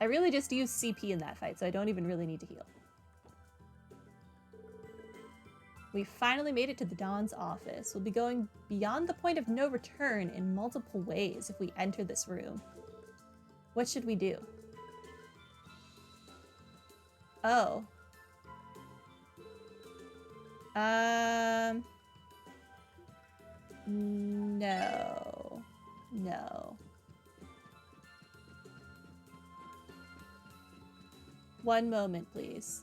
I really just used CP in that fight, so I don't even really need to heal. We finally made it to the Don's office. We'll be going beyond the point of no return in multiple ways if we enter this room. What should we do? Oh. No. No. One moment, please.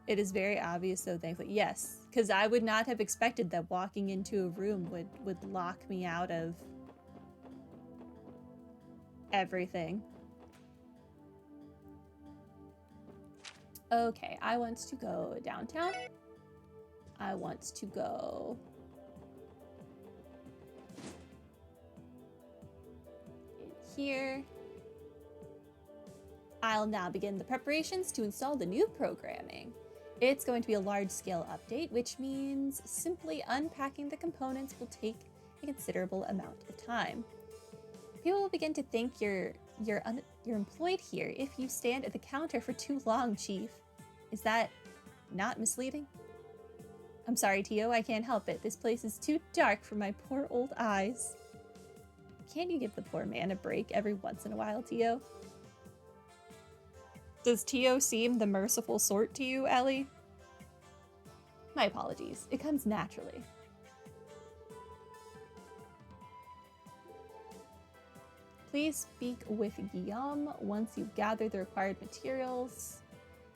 It is very obvious, though, thankfully. Yes, because I would not have expected that walking into a room would lock me out of everything. Okay, I want to go downtown. I want to go in here. I'll now begin the preparations to install the new programming. It's going to be a large-scale update, which means simply unpacking the components will take a considerable amount of time. People will begin to think you're employed here if you stand at the counter for too long, Chief. Is that not misleading? I'm sorry, Tio, I can't help it. This place is too dark for my poor old eyes. Can't you give the poor man a break every once in a while, Tio? Does Tio seem the merciful sort to you, Ellie? My apologies. It comes naturally. Please speak with Guillaume once you've gathered the required materials.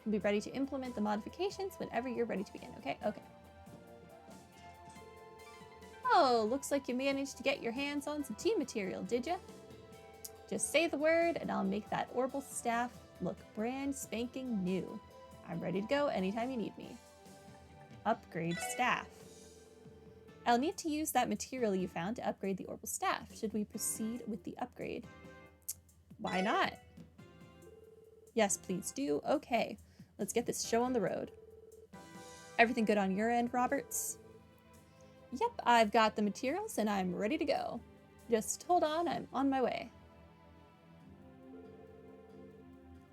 You'll be ready to implement the modifications whenever you're ready to begin, okay? Okay. Oh, looks like you managed to get your hands on some tea material, did ya? Just say the word and I'll make that orbital staff look brand spanking new. I'm ready to go anytime you need me. Upgrade staff. I'll need to use that material you found to upgrade the orbital staff. Should we proceed with the upgrade? Why not? Yes, please do. Okay, let's get this show on the road. Everything good on your end, Roberts? Yep, I've got the materials and I'm ready to go. Just hold on, I'm on my way.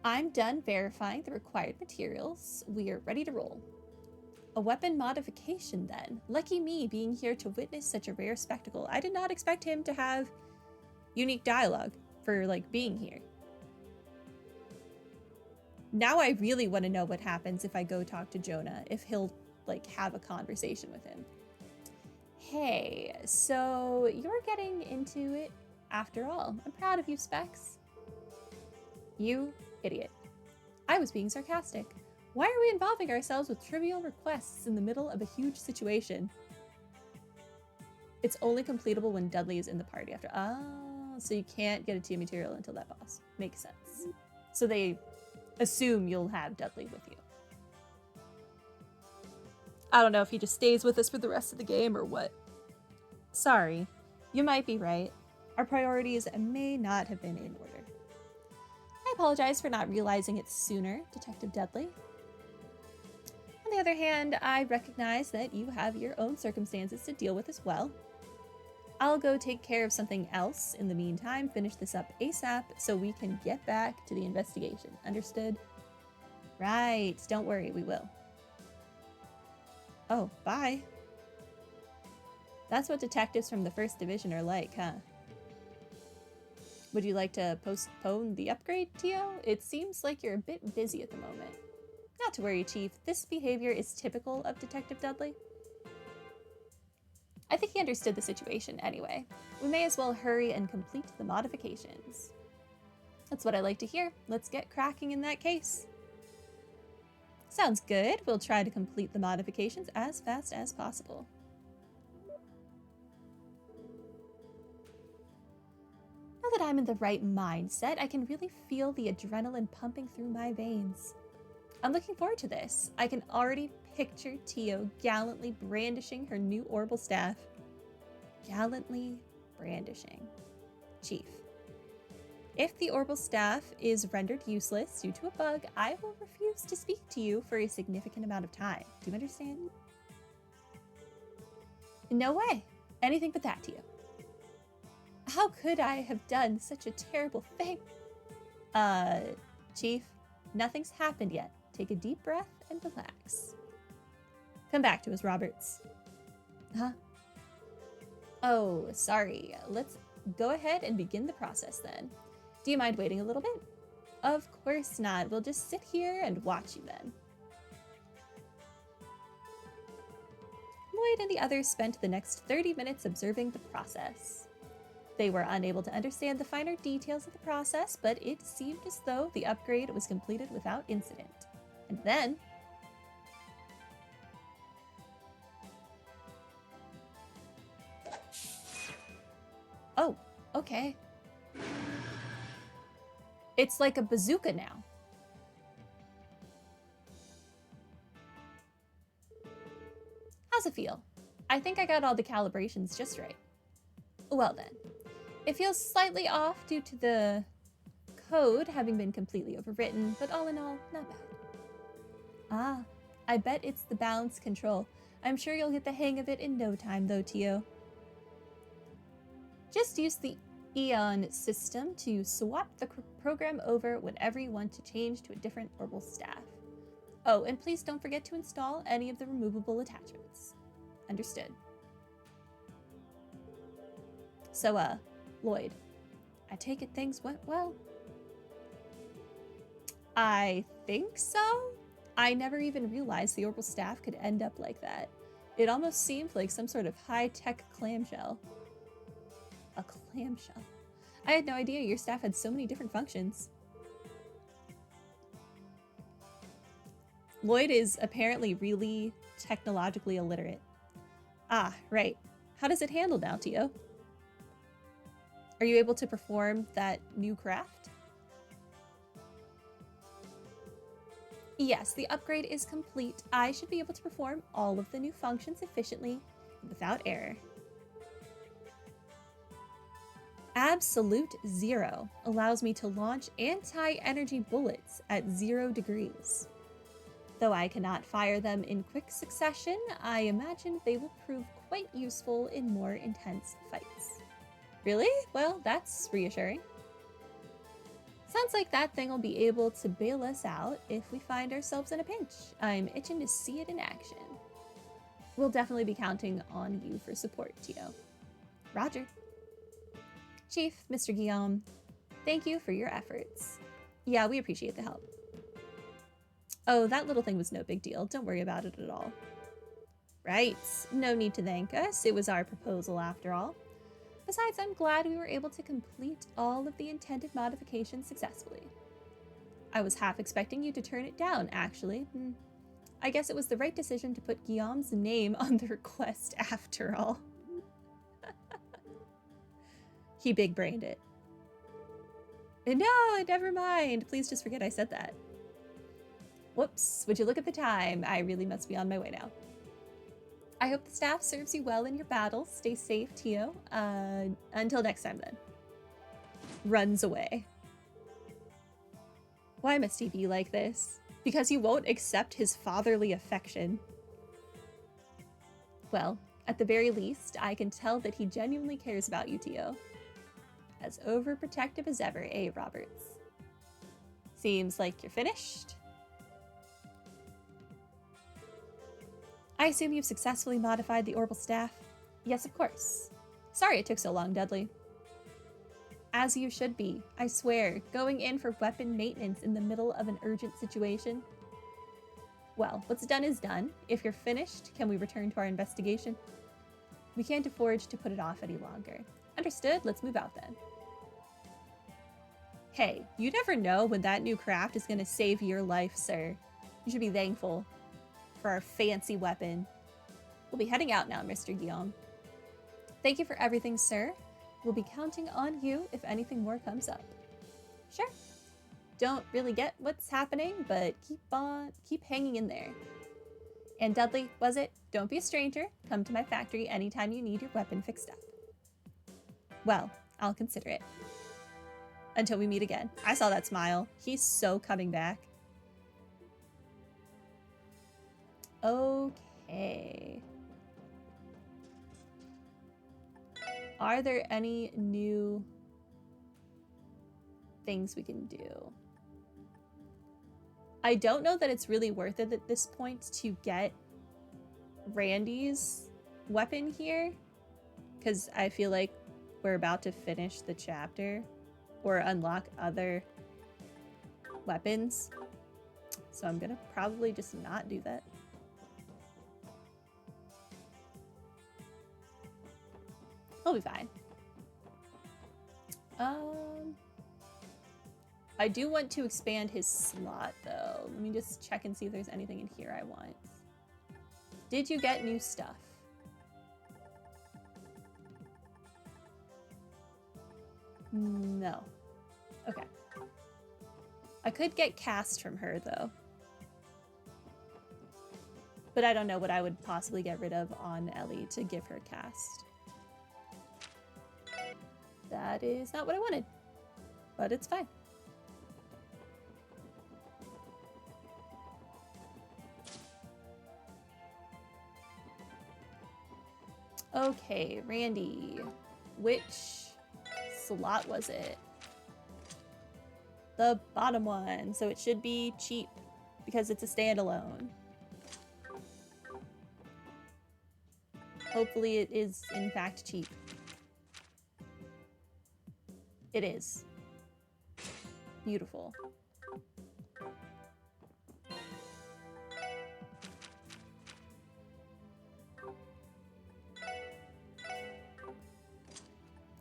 I'm done verifying the required materials. We are ready to roll. A weapon modification, then. Lucky me being here to witness such a rare spectacle. I did not expect him to have unique dialogue for, like, being here. Now I really want to know what happens if I go talk to Jonah, if he'll, like, have a conversation with him. Hey, so you're getting into it after all. I'm proud of you, Specs. You idiot. I was being sarcastic. Why are we involving ourselves with trivial requests in the middle of a huge situation? It's only completable when Dudley is in the party after. Oh, so you can't get a tea material until that boss. Makes sense. So they assume you'll have Dudley with you. I don't know if he just stays with us for the rest of the game or what. Sorry, you might be right. Our priorities may not have been in order. I apologize for not realizing it sooner, Detective Dudley. On the other hand, I recognize that you have your own circumstances to deal with as well. I'll go take care of something else in the meantime, finish this up ASAP so we can get back to the investigation. Understood? Right, don't worry, we will. Oh, bye. That's what detectives from the 1st Division are like, huh? Would you like to postpone the upgrade, Tio? It seems like you're a bit busy at the moment. Not to worry, Chief. This behavior is typical of Detective Dudley. I think he understood the situation anyway. We may as well hurry and complete the modifications. That's what I like to hear. Let's get cracking in that case. Sounds good. We'll try to complete the modifications as fast as possible. Now that I'm in the right mindset, I can really feel the adrenaline pumping through my veins. I'm looking forward to this. I can already picture Tio gallantly brandishing her new orbital staff. Gallantly brandishing. Chief. If the orbital staff is rendered useless due to a bug, I will refuse to speak to you for a significant amount of time. Do you understand? No way. Anything but that, Tio. How could I have done such a terrible thing? Chief, nothing's happened yet. Take a deep breath and relax. Come back to us, Roberts. Huh? Oh, sorry. Let's go ahead and begin the process then. Do you mind waiting a little bit? Of course not. We'll just sit here and watch you then. Lloyd and the others spent the next 30 minutes observing the process. They were unable to understand the finer details of the process, but it seemed as though the upgrade was completed without incident. And then... Oh, okay. It's like a bazooka now. How's it feel? I think I got all the calibrations just right. Well then. It feels slightly off due to the code having been completely overwritten, but all in all, not bad. Ah, I bet it's the balance control. I'm sure you'll get the hang of it in no time though, Tio. Just use the Eon system to swap the program over whenever you want to change to a different orbital staff. Oh, and please don't forget to install any of the removable attachments. Understood. So, Lloyd, I take it things went well? I think so? I never even realized the orbital staff could end up like that. It almost seemed like some sort of high-tech clamshell. A clamshell? I had no idea your staff had so many different functions. Lloyd is apparently really technologically illiterate. Ah, right. How does it handle now, Tio? Are you able to perform that new craft? Yes, the upgrade is complete. I should be able to perform all of the new functions efficiently and without error. Absolute Zero allows me to launch anti-energy bullets at 0 degrees. Though I cannot fire them in quick succession, I imagine they will prove quite useful in more intense fights. Really? Well, that's reassuring. Sounds like that thing will be able to bail us out if we find ourselves in a pinch. I'm itching to see it in action. We'll definitely be counting on you for support, Tio. Roger. Chief, Mr. Guillaume, thank you for your efforts. Yeah, we appreciate the help. Oh, that little thing was no big deal. Don't worry about it at all. Right. No need to thank us. It was our proposal after all. Besides, I'm glad we were able to complete all of the intended modifications successfully. I was half expecting you to turn it down, actually. I guess it was the right decision to put Guillaume's name on the request after all. He big-brained it. No, never mind. Please just forget I said that. Whoops, would you look at the time? I really must be on my way now. I hope the staff serves you well in your battles. Stay safe, Tio. Until next time, then. Runs away. Why must he be like this? Because he won't accept his fatherly affection. Well, at the very least, I can tell that he genuinely cares about you, Tio. As overprotective as ever, eh, Roberts? Seems like you're finished. I assume you've successfully modified the orbital staff? Yes, of course. Sorry it took so long, Dudley. As you should be, I swear, going in for weapon maintenance in the middle of an urgent situation. Well, what's done is done. If you're finished, can we return to our investigation? We can't afford to put it off any longer. Understood? Let's move out then. Hey, you never know when that new craft is going to save your life, sir. You should be thankful for our fancy weapon. We'll be heading out now, Mr. Guillaume. Thank you for everything, sir. We'll be counting on you if anything more comes up. Sure. Don't really get what's happening, but keep hanging in there. And Dudley, was it? Don't be a stranger. Come to my factory anytime you need your weapon fixed up. Well, I'll consider it. Until we meet again. I saw that smile. He's so coming back. Okay. Are there any new things we can do? I don't know that it's really worth it at this point to get Randy's weapon here, because I feel like we're about to finish the chapter or unlock other weapons. So I'm gonna probably just not do that. He'll be fine. I do want to expand his slot though. Let me just check and see if there's anything in here I want. Did you get new stuff? No. Okay. I could get cast from her though. But I don't know what I would possibly get rid of on Ellie to give her cast. That is not what I wanted, but it's fine. Okay, Randy, which slot was it? The bottom one, so it should be cheap because it's a standalone. Hopefully it is in fact cheap. It is. Beautiful.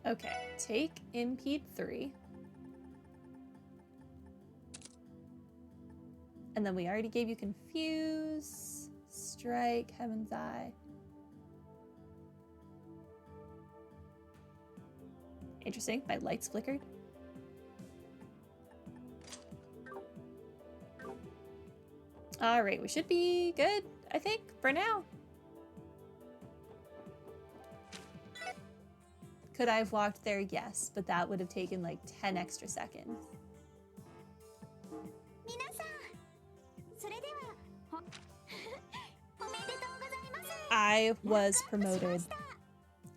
Okay, take Impede 3. And then we already gave you Confuse, Strike, Heaven's Eye. Interesting, my lights flickered. All right, we should be good, I think, for now. Could I have walked there? Yes, but that would have taken like 10 extra seconds. I was promoted,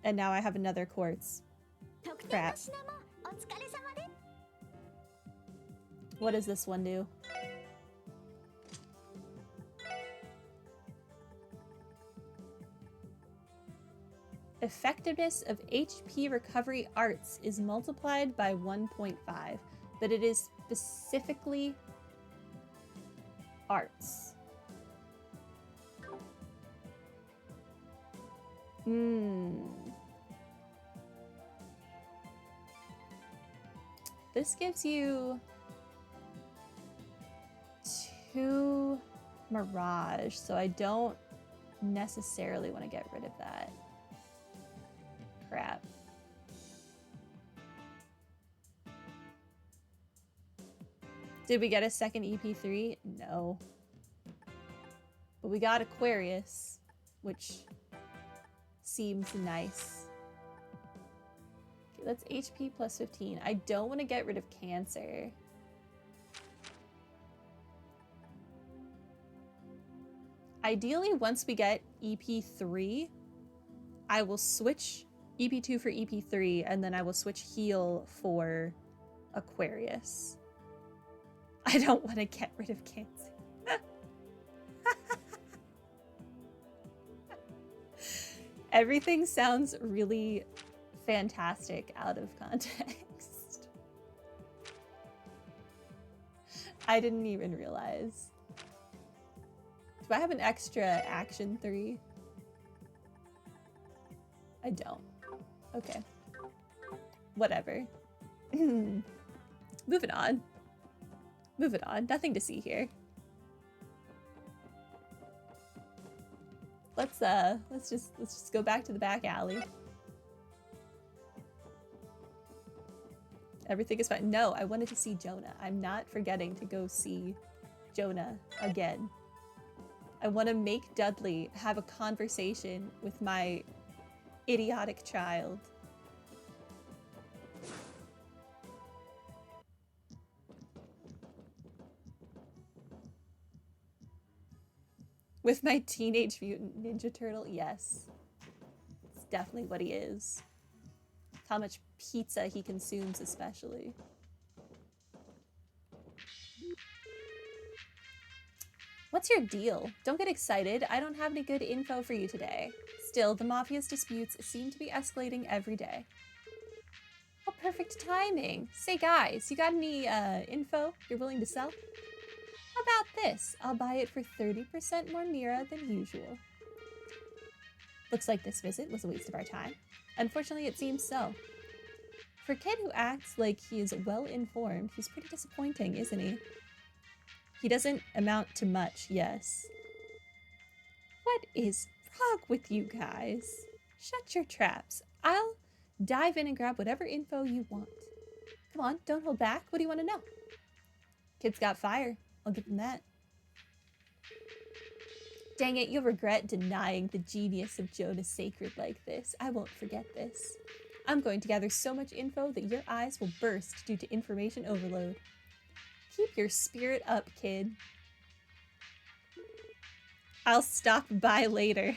and now I have another quartz. Crap. What does this one do? Effectiveness of HP recovery arts is multiplied by 1.5, but it is specifically arts. This gives you 2 Mirage, so I don't necessarily want to get rid of that. Crap. Did we get a second EP3? No. But we got Aquarius, which seems nice. Okay, that's HP plus 15. I don't want to get rid of Cancer. Ideally, once we get EP3, I will switch EP2 for EP3, and then I will switch Heal for Aquarius. I don't want to get rid of Cancer. Everything sounds really fantastic out of context. I didn't even realize. Do I have an extra action 3? I don't. Okay. Whatever. Moving on. Moving on. Nothing to see here. Let's just go back to the back alley. Everything is fine. No, I wanted to see Jonah. I'm not forgetting to go see Jonah again. I want to make Dudley have a conversation with my idiotic child. With my Teenage Mutant Ninja Turtle, yes. It's definitely what he is. How much pizza he consumes, especially. What's your deal? Don't get excited. I don't have any good info for you today. Still, the Mafia's disputes seem to be escalating every day. Oh, perfect timing. Say, guys, you got any info you're willing to sell? How about this? I'll buy it for 30% more Mira than usual. Looks like this visit was a waste of our time. Unfortunately, it seems so. For a kid who acts like he is well-informed, he's pretty disappointing, isn't he? He doesn't amount to much, yes. What is wrong with you guys? Shut your traps. I'll dive in and grab whatever info you want. Come on, don't hold back. What do you want to know? Kid's got fire. I'll give him that. Dang it, you'll regret denying the genius of Jonah Sacred like this. I won't forget this. I'm going to gather so much info that your eyes will burst due to information overload. Keep your spirit up, kid. I'll stop by later.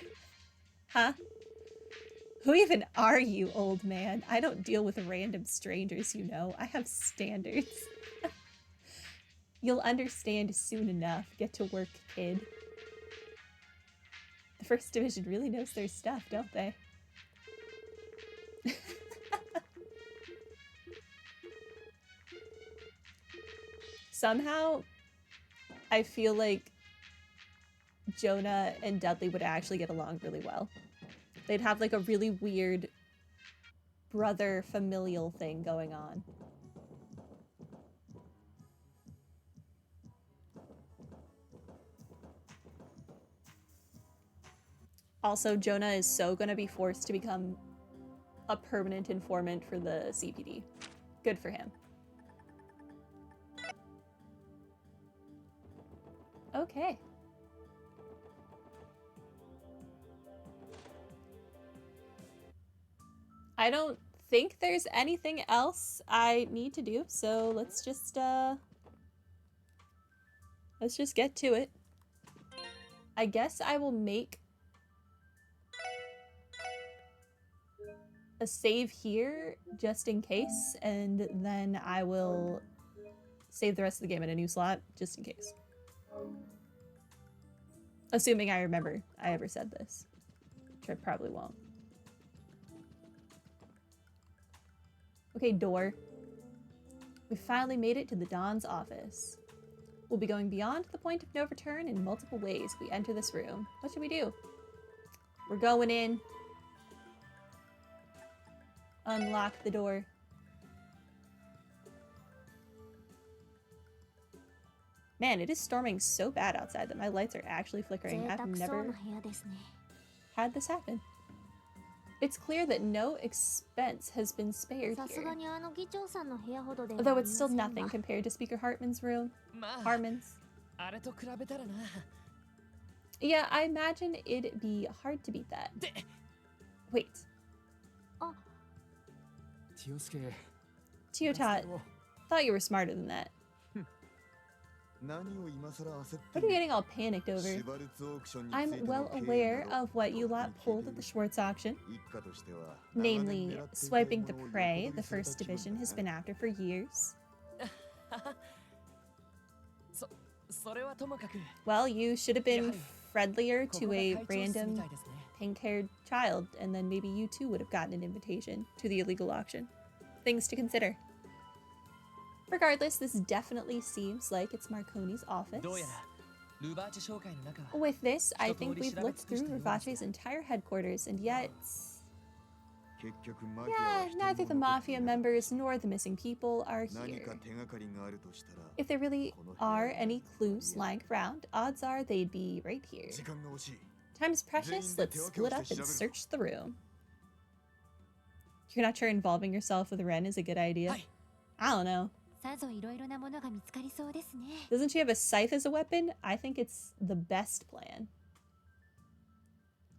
Huh? Who even are you, old man? I don't deal with random strangers, you know. I have standards. You'll understand soon enough. Get to work, kid. The First Division really knows their stuff, don't they? Somehow, I feel like Jonah and Dudley would actually get along really well. They'd have like a really weird brother familial thing going on. Also, Jonah is so gonna be forced to become a permanent informant for the CPD. Good for him. Okay. I don't think there's anything else I need to do, so let's just get to it. I guess I will make a save here just in case, and then I will save the rest of the game in a new slot just in case. Assuming I remember I ever said this, which I probably won't. Okay, door. We finally made it to the Don's office. We'll be going beyond the point of no return in multiple ways. We enter this room. What should we do? We're going in. Unlock the door. Man, it is storming so bad outside that my lights are actually flickering. I've never had this happen. It's clear that no expense has been spared here. Although it's still nothing compared to Speaker Hartman's room. Hartman's. Yeah, I imagine it'd be hard to beat that. Wait. Teotot, thought you were smarter than that. What are you getting all panicked over? I'm well aware of what you lot pulled at the Schwartz auction. Namely, swiping the prey the First Division has been after for years. Well, you should have been friendlier to a random pink-haired child, and then maybe you too would have gotten an invitation to the illegal auction. Things to consider. Regardless, this definitely seems like it's Marconi's office. With this, I think we've looked through Rivache's entire headquarters, and yet... yeah, neither the Mafia members nor the missing people are here. If there really are any clues lying around, odds are they'd be right here. Time's precious, let's split up and search the room. You're not sure involving yourself with Ren is a good idea? I don't know. Doesn't she have a scythe as a weapon? I think it's the best plan.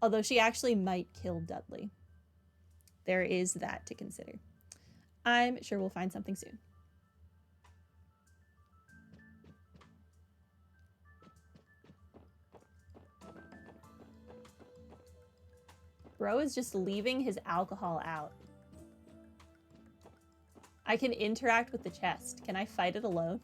Although she actually might kill Dudley. There is that to consider. I'm sure we'll find something soon. Bro is just leaving his alcohol out. I can interact with the chest. Can I fight it alone?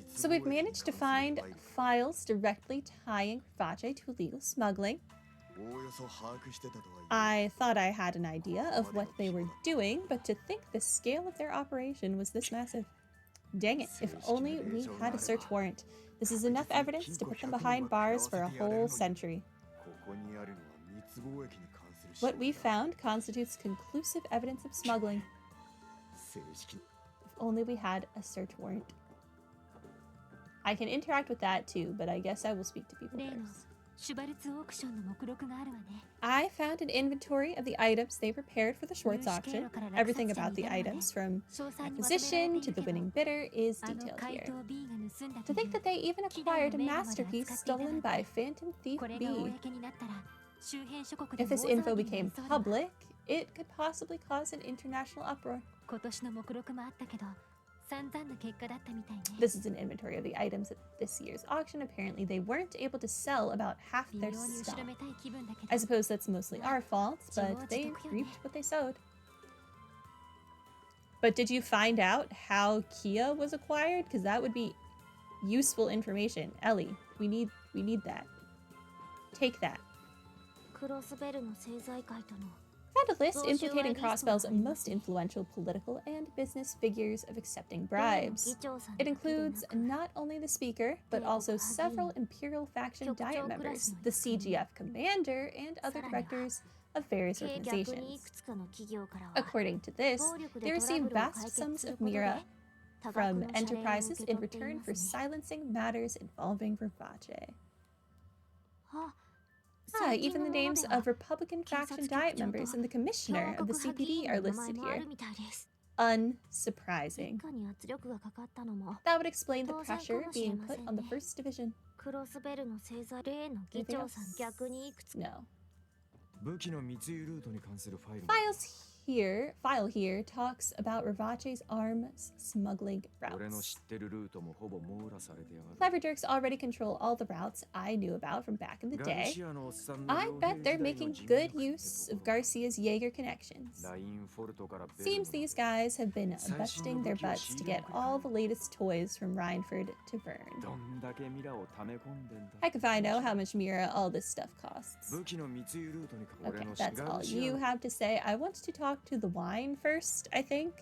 So we've managed to find files directly tying Ravache to illegal smuggling. I thought I had an idea of what they were doing, but to think the scale of their operation was this massive. Dang it, if only we had a search warrant. This is enough evidence to put them behind bars for a whole century. What we found constitutes conclusive evidence of smuggling. If only we had a search warrant. I can interact with that too, but I guess I will speak to people first. I found an inventory of the items they prepared for the Schwartz auction. Everything about the items, from acquisition to the winning bidder, is detailed here. To think that they even acquired a masterpiece stolen by Phantom Thief B. If this info became public, it could possibly cause an international uproar. This is an inventory of the items at this year's auction. Apparently, they weren't able to sell about half their stock. I suppose that's mostly our fault, but they reaped what they sowed. But did you find out how Kia was acquired? Because that would be useful information. Ellie, we need that. Take that. Found a list implicating Crossbell's most influential political and business figures of accepting bribes. It includes not only the speaker, but also several Imperial faction Diet members, the CGF commander, and other directors of various organizations. According to this, they received vast sums of Mira from enterprises in return for silencing matters involving Ravache. Even the names of Republican faction Diet members and the commissioner of the CPD are listed here. Unsurprising. That would explain the pressure being put on the 1st Division. Anything else? No. File here talks about Ravache's arms smuggling routes. Clever Jerks already control all the routes I knew about from back in the day. I bet they're making good use of Garcia's Jaeger connections. Seems these guys have been busting their butts to get all the latest toys from Rhineford to Vern. Heck if I know how much Mira all this stuff costs. Okay, that's all you have to say. I want to talk to the wine first, I think.